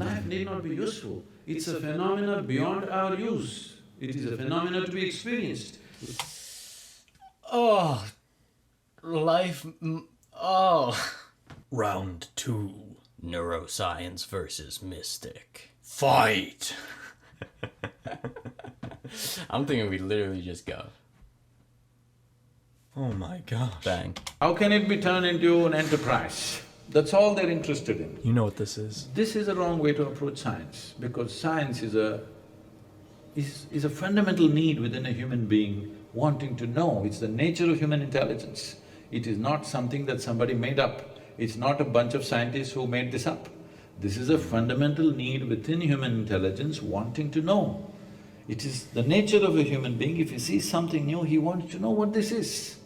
life need not be useful. It's a phenomena beyond our use. It is a phenomena to be experienced. Oh, life… oh. Round 2. Neuroscience versus mystic. Fight! I'm thinking we literally just go. Oh my gosh. Bang. How can it be turned into an enterprise? That's all they're interested in. You know what this is? This is a wrong way to approach science, because science is a fundamental need within a human being wanting to know. It's the nature of human intelligence. It is not something that somebody made up. It's not a bunch of scientists who made this up. This is a fundamental need within human intelligence wanting to know. It is the nature of a human being, if he sees something new, he wants to know what this is,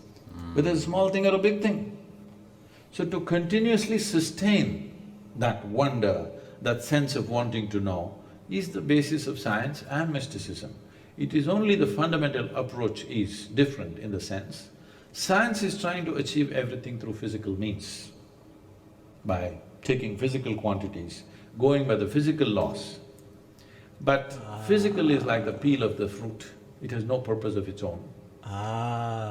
whether it's a small thing or a big thing. So to continuously sustain that wonder, that sense of wanting to know, is the basis of science and mysticism. It is only the fundamental approach is different in the sense, science is trying to achieve everything through physical means, by taking physical quantities, going by the physical laws. But physical is like the peel of the fruit, it has no purpose of its own.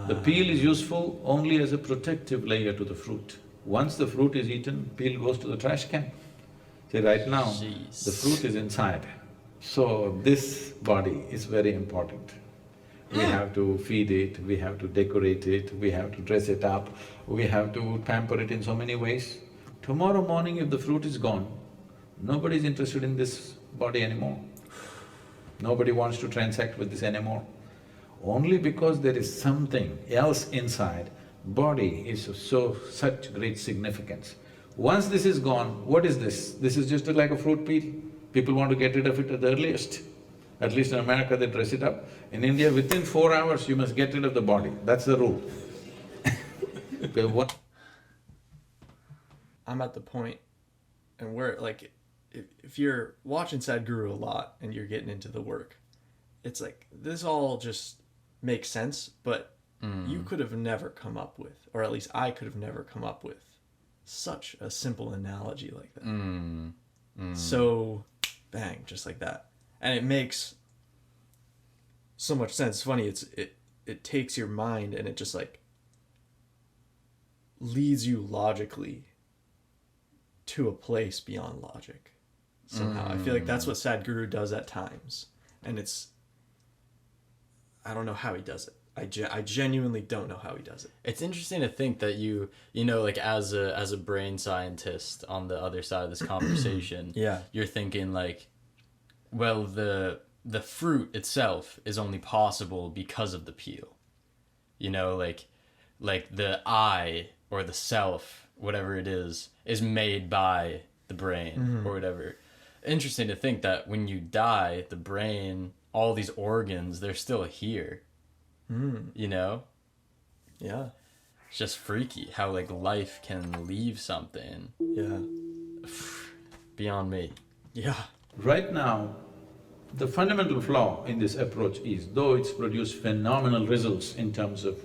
The peel is useful only as a protective layer to the fruit. Once the fruit is eaten, peel goes to the trash can. See, right now, Jeez. the fruit is inside. So this body is very important. We have to feed it, we have to decorate it, we have to dress it up, we have to pamper it in so many ways. Tomorrow morning if the fruit is gone, nobody is interested in this body anymore. Nobody wants to transact with this anymore. Only because there is something else inside, body is such great significance. Once this is gone, what is this? This is just like a fruit peel. People want to get rid of it at the earliest. At least in America they dress it up. In India, within 4 hours you must get rid of the body, that's the rule. Okay, what… I'm at the point, and where like, if you're watching Sadhguru a lot and you're getting into the work, it's like, this all just makes sense, but you could have never come up with, or at least I could have never come up with, such a simple analogy like that. So, bang, just like that. And it makes so much sense. It's funny, it takes your mind and it just like leads you logically to a place beyond logic somehow. I feel like that's what Sadhguru does at times, and it's… I don't know how he does it. I genuinely don't know how he does it. It's interesting to think that you know, like as a brain scientist on the other side of this conversation, Yeah. you're thinking like, well, the fruit itself is only possible because of the peel. You know, like the I or the self, whatever it is made by the brain or whatever. Interesting to think that when you die, the brain, all these organs, they're still here. You know? Yeah. It's just freaky how like life can leave something Yeah. beyond me. Yeah. Right now, the fundamental flaw in this approach is, though it's produced phenomenal results in terms of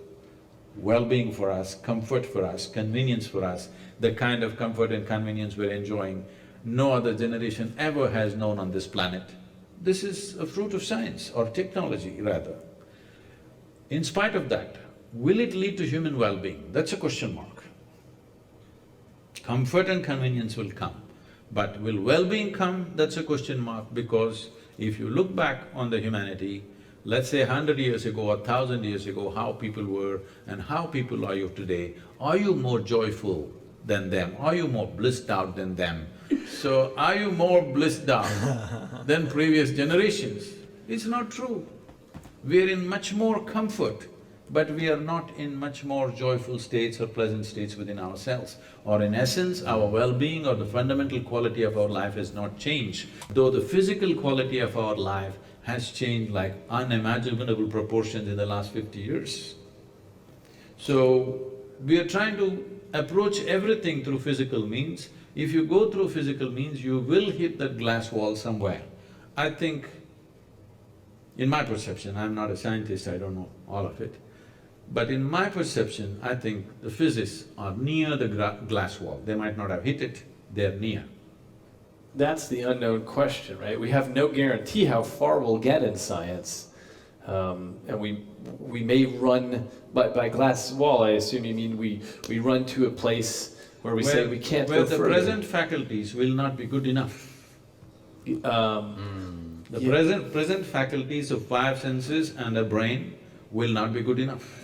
well-being for us, comfort for us, convenience for us, the kind of comfort and convenience we're enjoying, no other generation ever has known on this planet. This is a fruit of science or technology rather. In spite of that, will it lead to human well-being? That's a question mark. Comfort and convenience will come, but will well-being come? That's a question mark, because if you look back on the humanity, let's say 100 years ago or 1,000 years ago, how people were and how people are you today, are you more joyful than them? Are you more blissed out than them? So, are you more blissed out than previous generations? It's not true. We're in much more comfort, but we are not in much more joyful states or pleasant states within ourselves. Or in essence, our well-being or the fundamental quality of our life has not changed, though the physical quality of our life has changed like unimaginable proportions in the last 50 years. So, we are trying to approach everything through physical means. If you go through physical means, you will hit that glass wall somewhere. I think, in my perception, I'm not a scientist, I don't know all of it, but in my perception, I think the physicists are near the glass wall. They might not have hit it, they're near. that's the unknown question, right? We have no guarantee how far we'll get in science. And we may run by glass wall. I assume you mean we run to a place where we say we can't go further. Where the present faculties will not be good enough. The present faculties of five senses and a brain will not be good enough.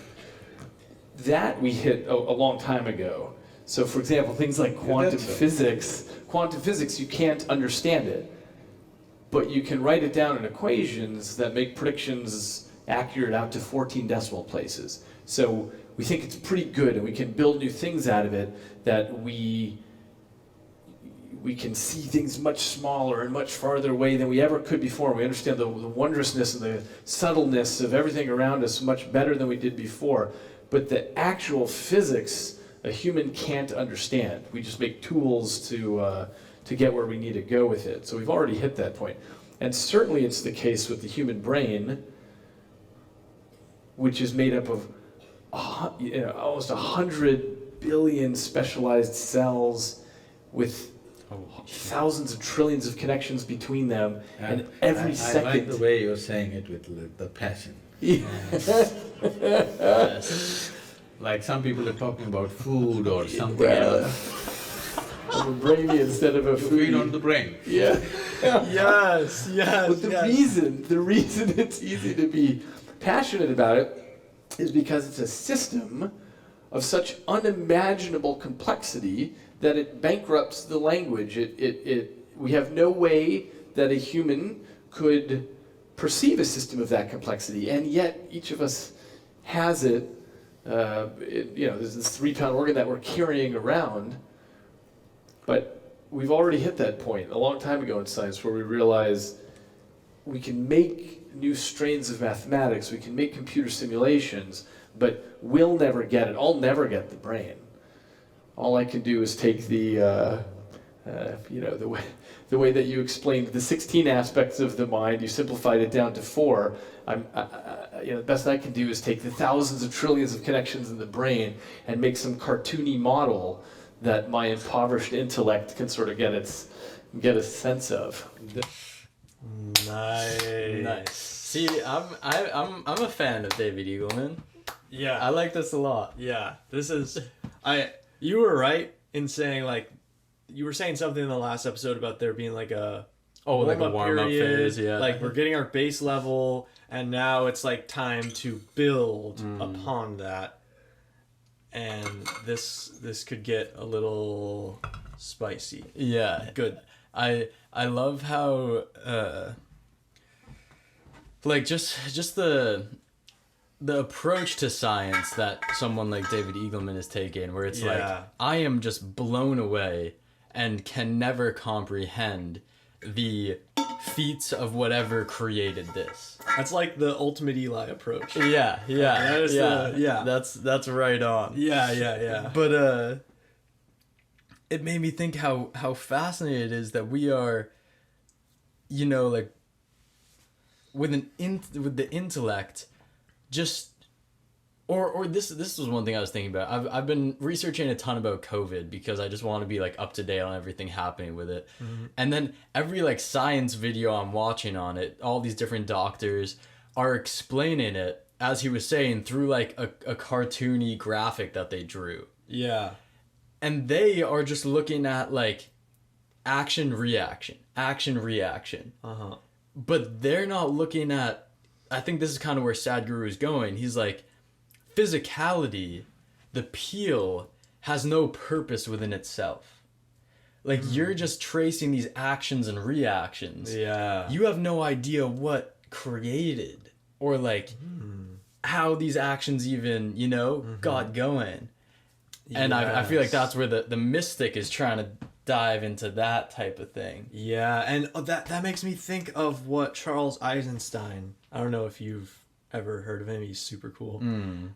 That we hit a long time ago. So for example, things like quantum physics, you can't understand it, but you can write it down in equations that make predictions accurate out to 14 decimal places. So we think it's pretty good, and we can build new things out of it, that we can see things much smaller and much farther away than we ever could before. We understand the wondrousness and the subtleness of everything around us much better than we did before. But the actual physics, a human can't understand. We just make tools to get where we need to go with it. So we've already hit that point. And certainly it's the case with the human brain, which is made up of almost 100 billion specialized cells with thousands of trillions of connections between them, and every second... I like the way you're saying it with the passion. Yes. Like some people are talking about food or something else. I'm a brainy instead of a Feed on foodie. the brain. Yeah. Yes, yes. But the reason it's easy to be passionate about it is because it's a system of such unimaginable complexity that it bankrupts the language. We have no way that a human could perceive a system of that complexity, and yet each of us has it. There's this 3-pound organ that we're carrying around, but we've already hit that point a long time ago in science where we realize we can make new strains of mathematics, we can make computer simulations, but we'll never get it. I'll never get the brain. All I can do is take the way that you explained the 16 aspects of the mind, you simplified it down to 4. The best I can do is take the thousands of trillions of connections in the brain and make some cartoony model that my impoverished intellect can sort of get a sense of. Nice. See, I'm a fan of David Eagleman. Yeah. I like this a lot. Yeah. You were right in saying, like, you were saying something in the last episode about there being like a warm-up period, phase, yeah. Like we're getting our base level, and now it's like time to build upon that. And this could get a little spicy. Yeah. Good. I love how just the approach to science that someone like David Eagleman is taking, where it's like, I am just blown away and can never comprehend the feats of whatever created this. That's like the ultimate Eli approach. Yeah. That's right on. Yeah. But it made me think how fascinating it is that we are, like with the intellect, just or this was one thing I was thinking about. I've been researching a ton about COVID because I just want to be like up to date on everything happening with it. Mm-hmm. And then every like science video I'm watching on it, all these different doctors are explaining it, as he was saying, through like a cartoony graphic that they drew. Yeah. And they are just looking at like action reaction. Uh-huh. But they're not looking at, I think this is kind of where Sadhguru is going. He's like, physicality, the peel, has no purpose within itself. Like, you're just tracing these actions and reactions. Yeah. You have no idea what created or like how these actions even, got going. And I feel like that's where the mystic is trying to dive into that type of thing. Yeah, and that makes me think of what Charles Eisenstein, I don't know if you've ever heard of him, he's super cool,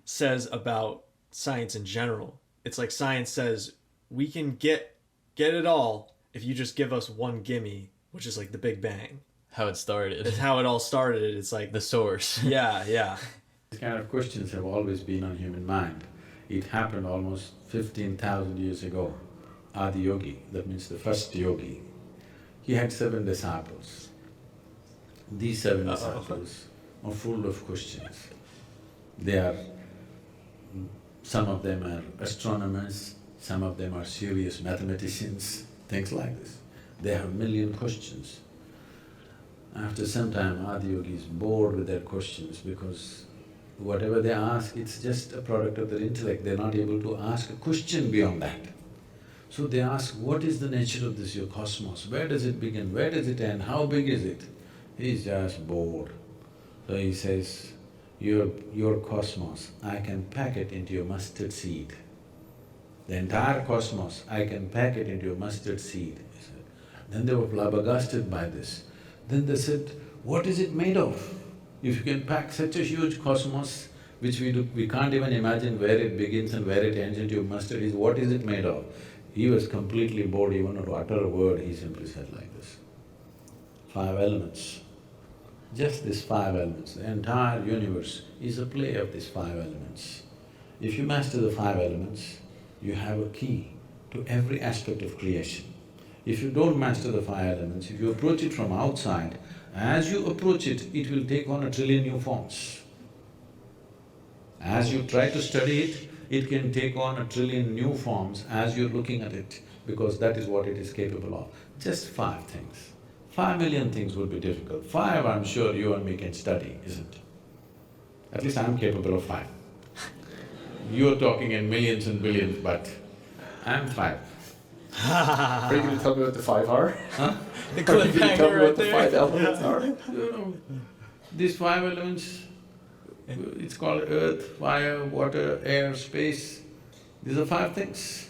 says about science in general. It's like science says, we can get it all if you just give us one gimme, which is like the Big Bang. How it started. It's how it all started. It's like the source. Yeah. These kind of questions have always been on human mind. It happened almost 15,000 years ago. Adi Yogi, that means the first yogi, He had 7 disciples. These 7 disciples are full of questions. They are… some of them are astronomers, some of them are serious mathematicians, things like this. They have 1,000,000 questions. After some time, Adiyogi is bored with their questions because whatever they ask, it's just a product of their intellect. They're not able to ask a question beyond that. So they ask, what is the nature of this your cosmos? Where does it begin? Where does it end? How big is it? He's just bored. So he says, your cosmos, I can pack it into your mustard seed. The entire cosmos, I can pack it into your mustard seed, he said. Then they were flabbergasted by this. Then they said, what is it made of? If you can pack such a huge cosmos, which we can't even imagine where it begins and where it ends into your mustard seed, what is it made of? He was completely bored, even not to utter a word, he simply said like this. 5 elements. Just these 5 elements, the entire universe is a play of these 5 elements. If you master the 5 elements, you have a key to every aspect of creation. If you don't master the 5 elements, if you approach it from outside, as you approach it, it will take on 1,000,000,000,000 new forms. As you try to study it, it can take on 1,000,000,000,000 new forms as you're looking at it, because that is what it is capable of. Just 5 things. 5,000,000 things would be difficult. 5, I'm sure you and me can study, isn't it? At least I'm capable of 5. You're talking in millions and billions, but I'm 5. Are you gonna tell me what the 5 are? Huh? The Are you gonna tell cliffhanger me right what the there. 5 elements are? You know, these 5 elements, it's called earth, fire, water, air, space. These are 5 things.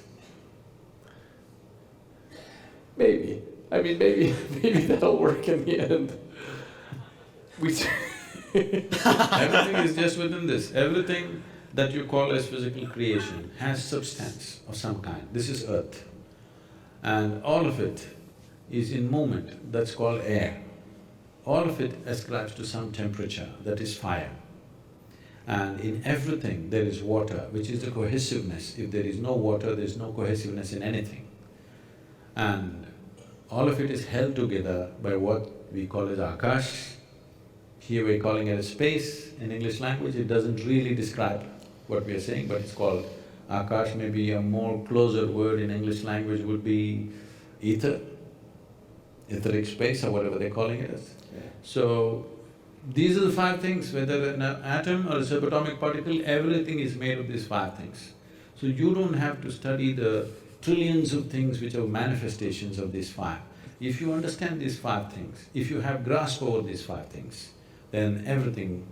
Maybe. I mean, maybe that'll work in the end. Everything is just within this. Everything that you call as physical creation has substance of some kind. This is earth. And all of it is in movement, that's called air. All of it ascribes to some temperature, that is fire. And in everything there is water, which is the cohesiveness. If there is no water, there is no cohesiveness in anything. And all of it is held together by what we call as akash. Here we're calling it a space. In English language, it doesn't really describe what we are saying, but it's called akash. Maybe a more closer word in English language would be ether, etheric space or whatever they're calling it as. So, these are the 5 things, whether an atom or a subatomic particle, everything is made of these 5 things. So you don't have to study the trillions of things which are manifestations of these 5. If you understand these 5 things, if you have grasp over these 5 things, then everything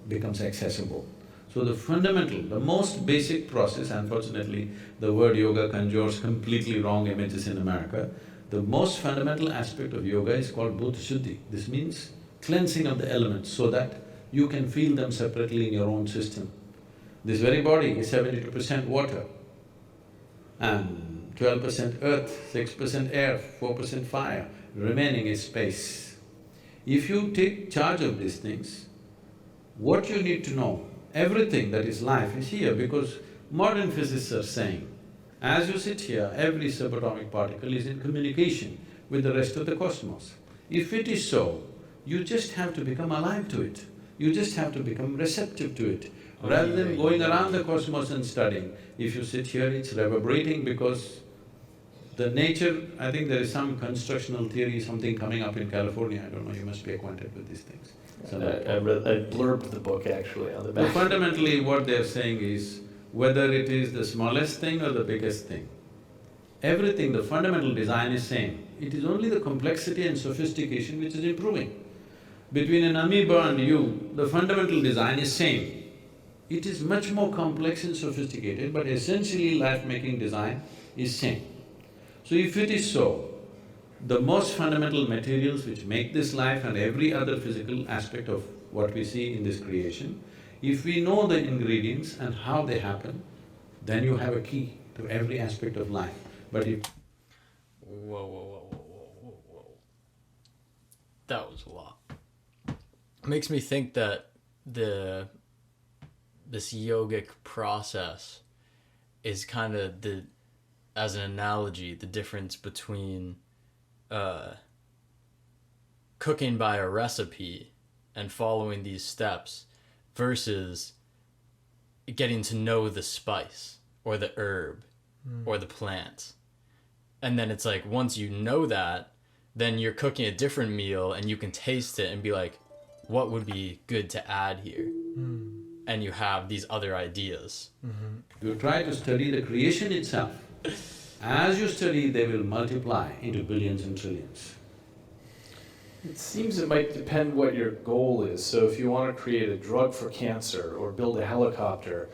becomes accessible. So the fundamental, the most basic process, unfortunately, the word yoga conjures completely wrong images in America. The most fundamental aspect of yoga is called Bhuta Shuddhi. This means cleansing of the elements so that you can feel them separately in your own system. This very body is 72% water and 12% earth, 6% air, 4% fire, remaining is space. If you take charge of these things, what you need to know, everything that is life is here, because modern physicists are saying, as you sit here, every subatomic particle is in communication with the rest of the cosmos. If it is so, you just have to become alive to it. You just have to become receptive to it. Rather than going around the cosmos and studying, if you sit here, it's reverberating because the nature… I think there is some constructional theory, something coming up in California, I don't know, you must be acquainted with these things. So I blurbed the book actually on the so back. fundamentally what they're saying is, whether it is the smallest thing or the biggest thing, everything, the fundamental design is same. It is only the complexity and sophistication which is improving. Between an amoeba and you, the fundamental design is same. It is much more complex and sophisticated, but essentially life-making design is same. So if it is so, the most fundamental materials which make this life and every other physical aspect of what we see in this creation, if we know the ingredients and how they happen, then you have a key to every aspect of life. But if… Whoa. That was a lot. Makes me think that this yogic process is kind of as an analogy, the difference between cooking by a recipe and following these steps versus getting to know the spice or the herb or the plant. And then it's like, once you know that, then you're cooking a different meal and you can taste it and be like, what would be good to add here? And you have these other ideas. You try to study the creation itself. As you study, they will multiply into billions and trillions. It seems it might depend what your goal is. So if you want to create a drug for cancer or build a helicopter,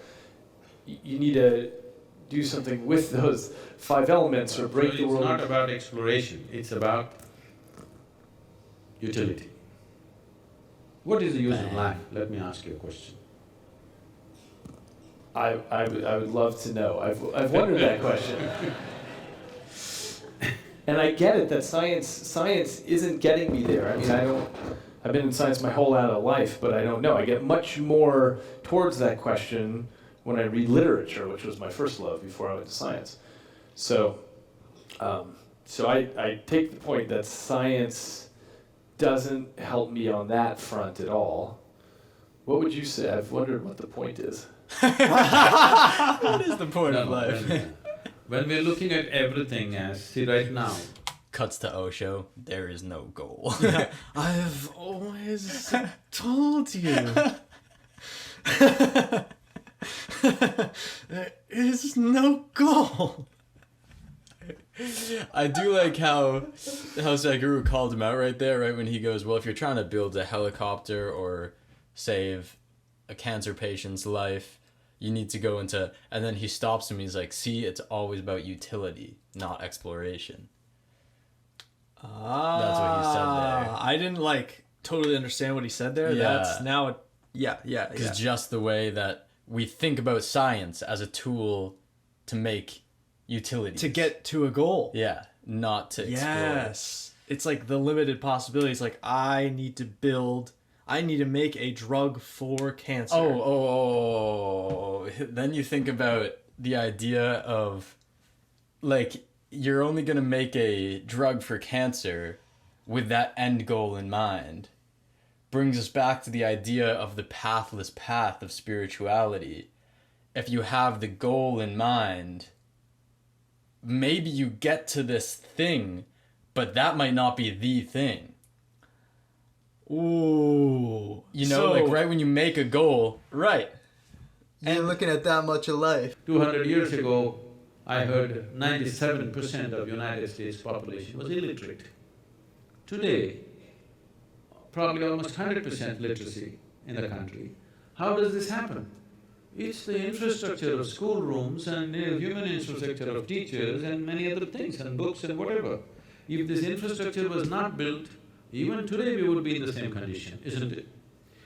you need to do something with those 5 elements or break the world. It's not about exploration, it's about utility. What is the use of life? Let me ask you a question. I would love to know. I've wondered that question. And I get it that science isn't getting me there. I mean, I've been in science my whole adult life, but I don't know. I get much more towards that question when I read literature, which was my first love before I went to science. So I take the point that science doesn't help me on that front at all. What would you say? I've wondered what the point is. What is the point of No, life? when we're looking at everything as, see right now, Cuts to Osho, there is no goal. I've always told you. There is no goal. I do like how Sadhguru called him out right there, right when he goes, well, if you're trying to build a helicopter or save a cancer patient's life, you need to go into, and then he stops him, he's like, see, it's always about utility, not exploration. That's what he said there. I didn't totally understand what he said there. Yeah. That's now yeah. Because just the way that we think about science as a tool to make utility. To get to a goal. Yeah, not to explore. Yes. It's like the limited possibilities. Like, I need to make a drug for cancer. Oh. Then you think about the idea of, like, you're only going to make a drug for cancer with that end goal in mind. Brings us back to the idea of the pathless path of spirituality. If you have the goal in mind, maybe you get to this thing, but that might not be the thing. Ooh. Like right when you make a goal. Right. And looking at that much of life. 200 years ago, I heard 97% of United States population was illiterate. Today, probably almost 100% literacy in the country. How does this happen? It's the infrastructure of schoolrooms and human infrastructure of teachers and many other things and books and whatever. If this infrastructure was not built, even today we would be in the same condition, isn't it?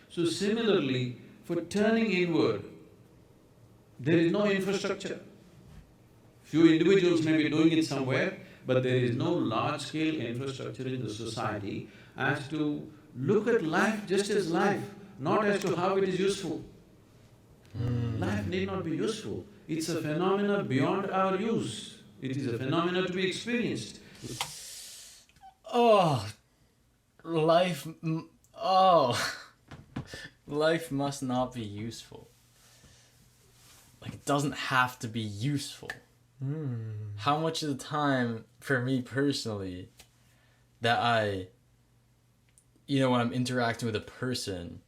So similarly, for turning inward, there is no infrastructure. Few individuals may be doing it somewhere, but there is no large-scale infrastructure in the society as to look at life just as life, not as to how it is useful. Life need not be useful. It's a phenomena beyond our use. It is a phenomena to be experienced. Life must not be useful. Like, it doesn't have to be useful. How much of the time, for me personally, that when I'm interacting with a person,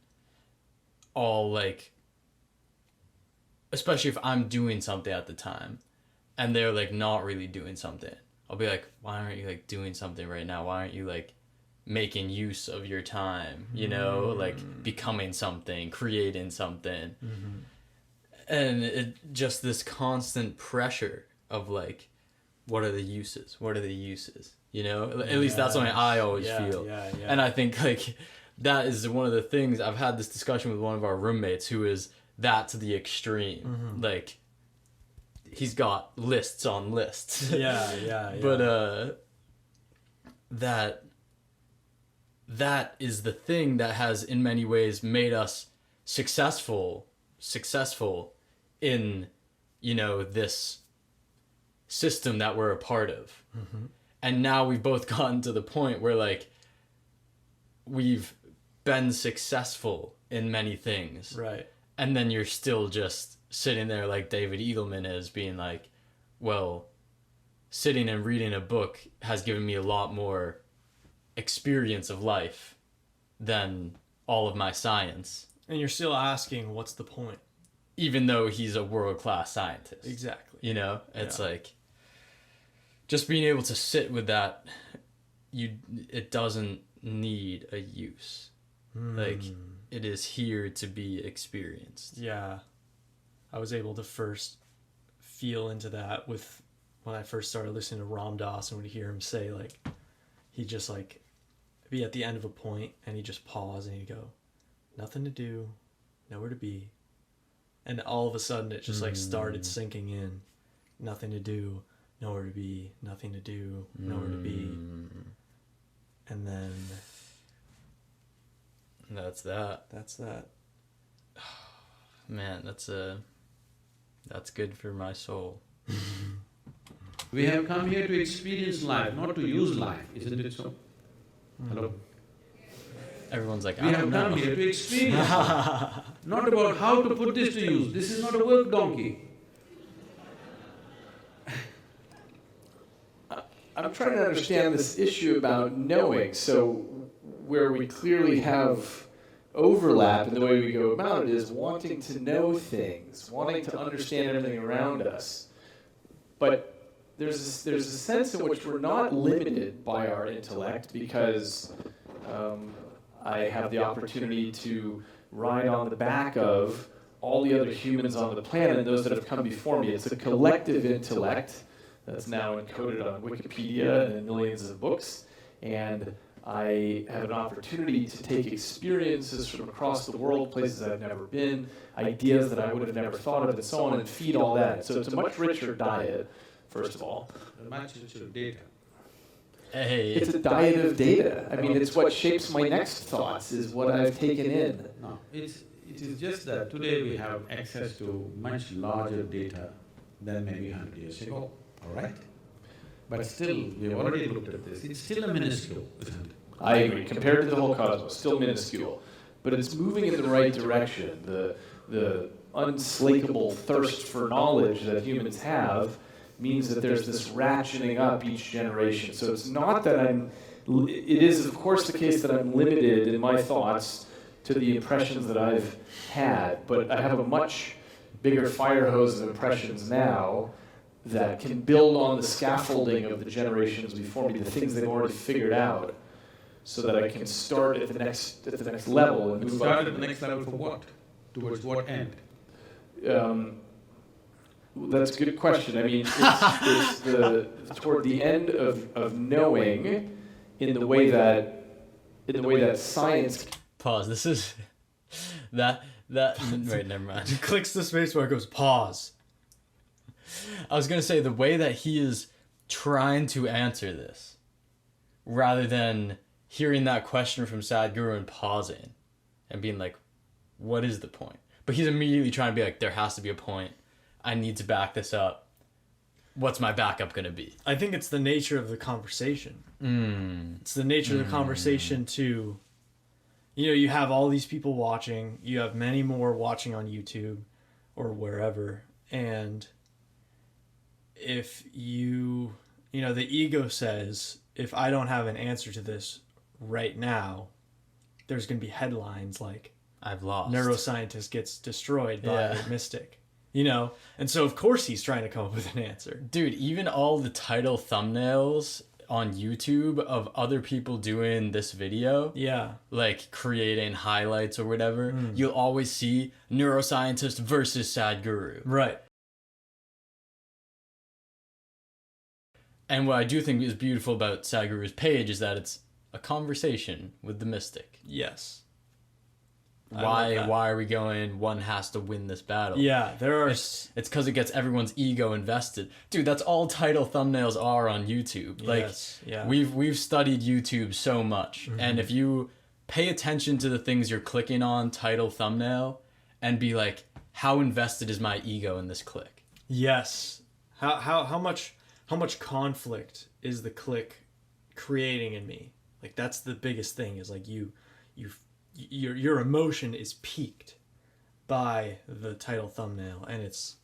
especially if I'm doing something at the time, and they're not really doing something, I'll be like, why aren't you doing something right now? Why aren't you making use of your time, becoming something, creating something? And it just this constant pressure of what are the uses? What are the uses? At least that's what I always feel. Yeah. And I think that is one of the things. I've had this discussion with one of our roommates who is that to the extreme. He's got lists on lists. Yeah. But that is the thing that has in many ways made us successful in this system that we're a part of. And now we've both gotten to the point where we've been successful in many things. Right. And then you're still just sitting there like David Eagleman is, being like, well, sitting and reading a book has given me a lot more experience of life than all of my science. And you're still asking, what's the point? Even though he's a world-class scientist. Exactly. You know? It's Yeah. like, just being able to sit with that, it doesn't need a use. Like, it is here to be experienced. Yeah. I was able to first feel into that with when I first started listening to Ram Dass and would hear him say, like, he'd just, like, be at the end of a point and he'd just pause and he'd go, nothing to do, nowhere to be. And all of a sudden it just, like, started sinking in. Nothing to do, nowhere to be, nothing to do, nowhere to be. And then That's that. that's that. Man, that's good for my soul. We have come here to experience life, not to use life, isn't it so? Hello? Everyone's like, We I have don't know. come here to experience life, not about how to put this to use. This is not a work donkey. I'm trying to understand this issue about knowing. So, where we clearly have overlap in the way we go about it is wanting to know things, wanting to understand everything around us. But there's a sense in which we're not limited by our intellect because I have the opportunity to ride on the back of all the other humans on the planet and those that have come before me. It's a collective intellect that's now encoded on Wikipedia and in millions of books. And I have an opportunity to take experiences from across the world, places I've never been, ideas that I would have never thought of, and so on, and feed all that. So it's a much richer diet, first of all. Much richer data. Hey, It's a diet of data. I mean, it's what shapes my next thoughts, is what I've taken in. No, it is just that today we have access to much larger data than maybe 100 years ago, all right? But still, we've already looked at this, it's still a minuscule, isn't it? I agree. Compared to the whole cosmos, still minuscule. But it's moving in the right direction. The unslakable thirst for knowledge that humans have means that there's this ratcheting up each generation. So it's not that it is of course the case that I'm limited in my thoughts to the impressions that I've had, but I have a much bigger fire hose of impressions now that can build on the scaffolding of the generations before me, the things they've already figured out, so that I can start at the next level and But move start up. at the next level for what? Towards what end? That's a good question. I mean, it's toward the end of knowing in the way that science. pause. This is that wait, never mind. He clicks the space bar, goes, pause. I was gonna say the way that he is trying to answer this, rather than hearing that question from Sadhguru and pausing and being like, what is the point? But he's immediately trying to be like, there has to be a point. I need to back this up. What's my backup gonna be? I think it's the nature of the conversation. It's the nature of the conversation to, you have all these people watching, you have many more watching on YouTube or wherever, and if the ego says, if I don't have an answer to this right now, there's going to be headlines like, I've lost. neuroscientist gets destroyed by Yeah. a mystic, and so of course he's trying to come up with an answer. Dude, even all the title thumbnails on YouTube of other people doing this video, Yeah. like creating highlights or whatever, you'll always see neuroscientist versus Sadhguru. Right. And what I do think is beautiful about Sadhguru's page is that it's a conversation with the mystic. Yes. I like that. Why are we going, one has to win this battle? Yeah, there are. It's because it gets everyone's ego invested. Dude, that's all title thumbnails are on YouTube. Yes, Like, yeah. we've studied YouTube so much. And if you pay attention to the things you're clicking on, title, thumbnail, and be like, how invested is my ego in this click? Yes. How much conflict is the click creating in me? Like that's the biggest thing is like your emotion is piqued by the title thumbnail, and it's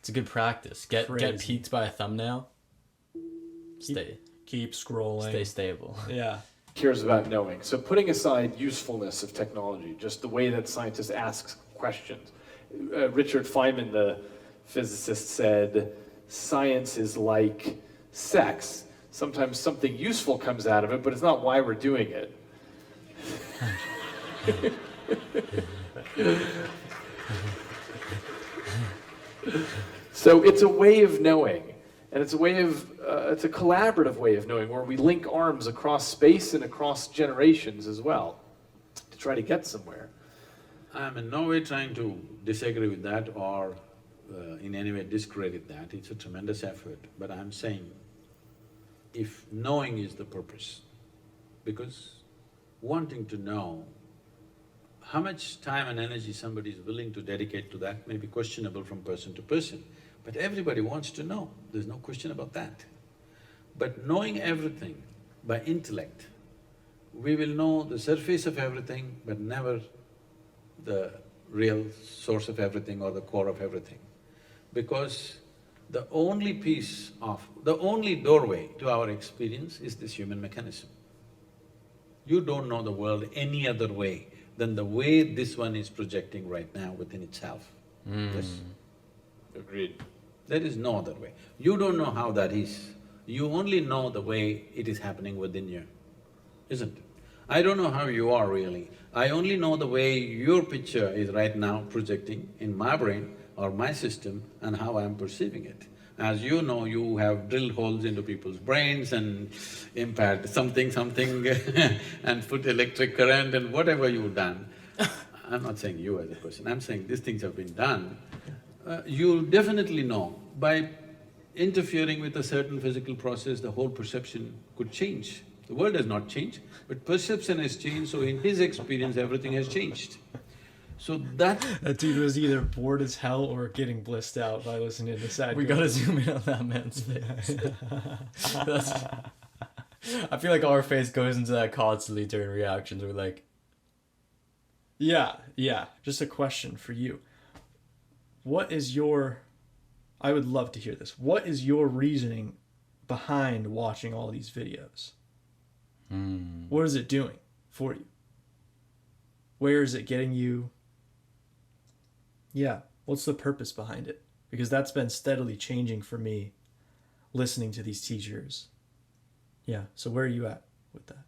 a good practice. Get Crazy. peaked by a thumbnail. keep scrolling. Stay stable. Yeah. Cares about knowing. So putting aside usefulness of technology, just the way that scientists ask questions. Richard Feynman, the physicist, said, science is like sex. Sometimes something useful comes out of it, but it's not why we're doing it. So it's a way of knowing, and it's a way of, it's a collaborative way of knowing where we link arms across space and across generations as well to try to get somewhere. I'm in no way trying to disagree with that or in any way discredit that. It's a tremendous effort, but I'm saying if knowing is the purpose, because wanting to know, how much time and energy somebody is willing to dedicate to that may be questionable from person to person, but everybody wants to know, there's no question about that. But knowing everything by intellect, we will know the surface of everything, but never the real source of everything or the core of everything. Because the only the only doorway to our experience is this human mechanism. You don't know the world any other way than the way this one is projecting right now within itself. Yes? Agreed. There is no other way. You don't know how that is. You only know the way it is happening within you, isn't it? I don't know how you are really. I only know the way your picture is right now projecting in my brain or my system and how I'm perceiving it. As you know, you have drilled holes into people's brains and impaired something and put electric current and whatever you've done. I'm not saying you as a person, I'm saying these things have been done. You'll definitely know by interfering with a certain physical process, the whole perception could change. The world has not changed, but perception has changed, so in his experience, everything has changed. So that… That dude was either bored as hell or getting blissed out by listening to Sadhguru. We gotta zoom in on that man's face. I feel like our face goes into that constantly during reactions. We're like… Yeah. Just a question for you. What is your… I would love to hear this. What is your reasoning behind watching all these videos? What is it doing for you? Where is it getting you? Yeah, what's the purpose behind it? Because that's been steadily changing for me, listening to these teachers. Yeah, so where are you at with that?